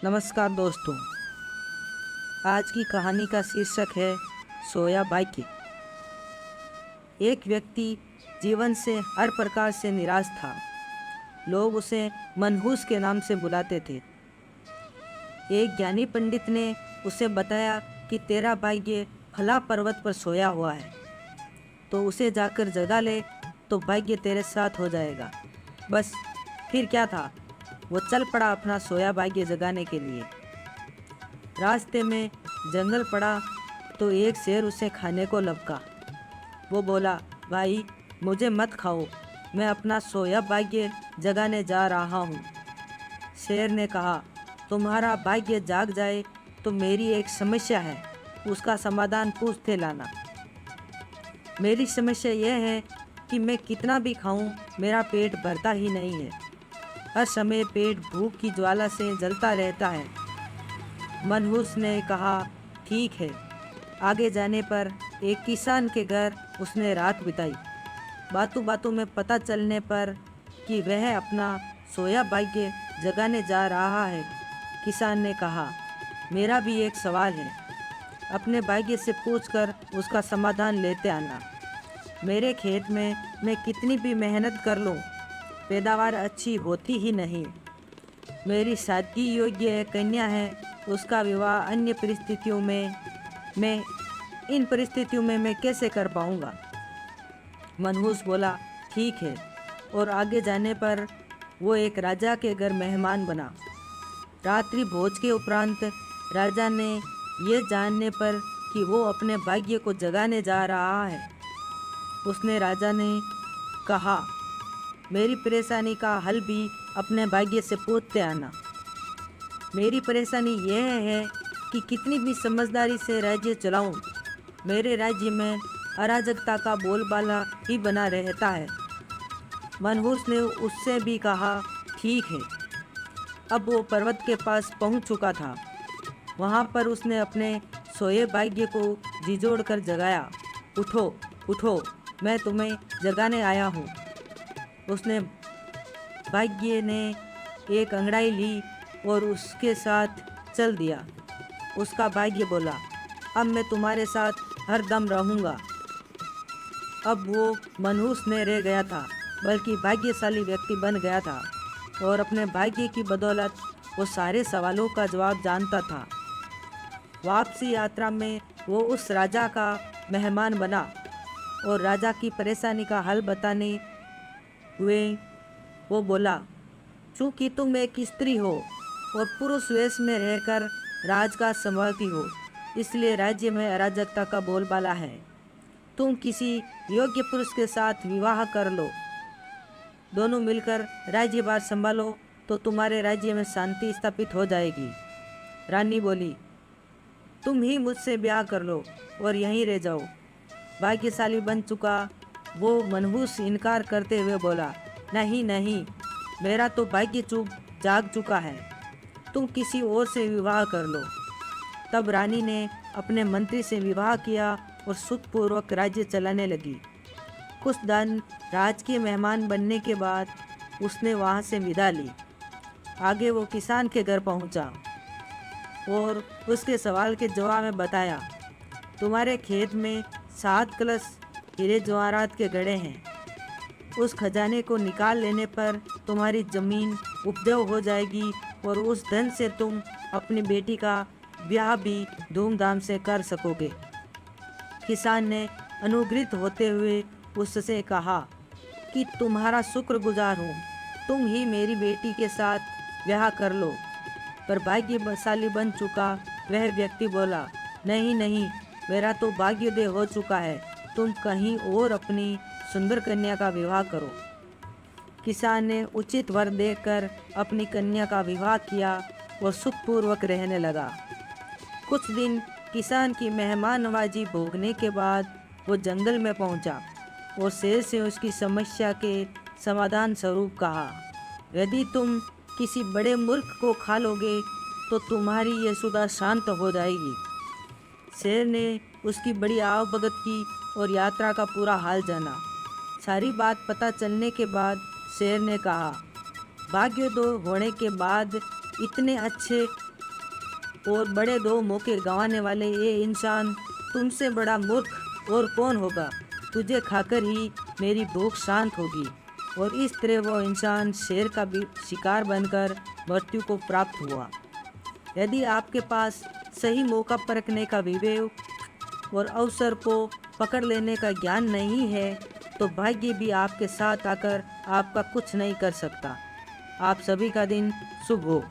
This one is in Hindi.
नमस्कार दोस्तों। आज की कहानी का शीर्षक है सोया भाग्य। एक व्यक्ति जीवन से हर प्रकार से निराश था। लोग उसे मनहूस के नाम से बुलाते थे। एक ज्ञानी पंडित ने उसे बताया कि तेरा भाग्य फला पर्वत पर सोया हुआ है, तो उसे जाकर जगा ले तो भाग्य तेरे साथ हो जाएगा। बस फिर क्या था, वो चल पड़ा अपना सोया भाग्य जगाने के लिए। रास्ते में जंगल पड़ा तो एक शेर उसे खाने को लपका। वो बोला, भाई मुझे मत खाओ, मैं अपना सोया भाग्य जगाने जा रहा हूँ। शेर ने कहा, तुम्हारा भाग्य जाग जाए तो मेरी एक समस्या है, उसका समाधान पूछते लाना। मेरी समस्या यह है कि मैं कितना भी खाऊं मेरा पेट भरता ही नहीं है। हर समय पेट भूख की ज्वाला से जलता रहता है। मनहूस ने कहा, ठीक है। आगे जाने पर एक किसान के घर उसने रात बिताई। बातों बातों में पता चलने पर कि वह अपना सोया भाग्य जगाने जा रहा है, किसान ने कहा, मेरा भी एक सवाल है, अपने भाग्य से पूछकर उसका समाधान लेते आना। मेरे खेत में मैं कितनी भी मेहनत कर लूँ, पैदावार अच्छी होती ही नहीं। मेरी शादी योग्य कन्या है, उसका विवाह अन्य परिस्थितियों में मैं इन परिस्थितियों में मैं कैसे कर पाऊँगा। मनहूस बोला, ठीक है। और आगे जाने पर वो एक राजा के घर मेहमान बना। रात्रि भोज के उपरांत राजा ने ये जानने पर कि वो अपने भाग्य को जगाने जा रहा है, उसने राजा ने कहा, मेरी परेशानी का हल भी अपने भाग्य से पूछते आना। मेरी परेशानी यह है कि कितनी भी समझदारी से राज्य चलाऊं, मेरे राज्य में अराजकता का बोलबाला ही बना रहता है। मनहूस ने उससे भी कहा, ठीक है। अब वो पर्वत के पास पहुंच चुका था। वहां पर उसने अपने सोए भाग्य को झिझोड़ कर जगाया। उठो उठो, मैं तुम्हें जगाने आया हूँ। उसने भाग्य ने एक अंगड़ाई ली और उसके साथ चल दिया। उसका भाग्य बोला, अब मैं तुम्हारे साथ हर दम रहूँगा। अब वो मनहूस नहीं रह गया था, बल्कि भाग्यशाली व्यक्ति बन गया था और अपने भाग्य की बदौलत वो सारे सवालों का जवाब जानता था। वापसी यात्रा में वो उस राजा का मेहमान बना और राजा की परेशानी का हल बताने हुए वो बोला, चूँकि तुम एक स्त्री हो और पुरुष वेश में रहकर राजकाज संभालती हो, इसलिए राज्य में अराजकता का बोलबाला है। तुम किसी योग्य पुरुष के साथ विवाह कर लो, दोनों मिलकर राज्यभार संभालो तो तुम्हारे राज्य में शांति स्थापित हो जाएगी। रानी बोली, तुम ही मुझसे ब्याह कर लो और यहीं रह जाओ। भाग्यशाली बन चुका वो मनहूस इनकार करते हुए बोला, नहीं नहीं, मेरा तो भाग्य जाग चुका है, तुम किसी और से विवाह कर लो। तब रानी ने अपने मंत्री से विवाह किया और सुखपूर्वक राज्य चलाने लगी। कुछ दिन राजकीय मेहमान बनने के बाद उसने वहाँ से विदा ली। आगे वो किसान के घर पहुँचा और उसके सवाल के जवाब में बताया, तुम्हारे खेत में 7 कलश हीरे जवाहरात के गड़े हैं। उस खजाने को निकाल लेने पर तुम्हारी ज़मीन उपजाऊ हो जाएगी और उस धन से तुम अपनी बेटी का ब्याह भी धूमधाम से कर सकोगे। किसान ने अनुग्रहित होते हुए उससे कहा कि तुम्हारा शुक्रगुजार हूँ, तुम ही मेरी बेटी के साथ ब्याह कर लो। पर भाग्यशाली बन चुका वह व्यक्ति बोला, नहीं नहीं, मेरा तो भाग्योदय हो चुका है, तुम कहीं और अपनी सुंदर कन्या का विवाह करो। किसान ने उचित वर देकर अपनी कन्या का विवाह किया और सुखपूर्वक रहने लगा। कुछ दिन किसान की मेहमान नवाजी भोगने के बाद वो जंगल में पहुंचा और शेर से उसकी समस्या के समाधान स्वरूप कहा, यदि तुम किसी बड़े मूर्ख को खा लोगे तो तुम्हारी ये सुधा शांत हो जाएगी। शेर ने उसकी बड़ी आवभगत की और यात्रा का पूरा हाल जाना। सारी बात पता चलने के बाद शेर ने कहा, भाग्योदय होने के बाद इतने अच्छे और बड़े दो मौके गंवाने वाले ये इंसान तुमसे बड़ा मूर्ख और कौन होगा। तुझे खाकर ही मेरी भूख शांत होगी। और इस तरह वो इंसान शेर का भी शिकार बनकर मृत्यु को प्राप्त हुआ। यदि आपके पास सही मौका परखने का विवेक और अवसर को पकड़ लेने का ज्ञान नहीं है तो भाग्य भी आपके साथ आकर आपका कुछ नहीं कर सकता। आप सभी का दिन शुभ हो।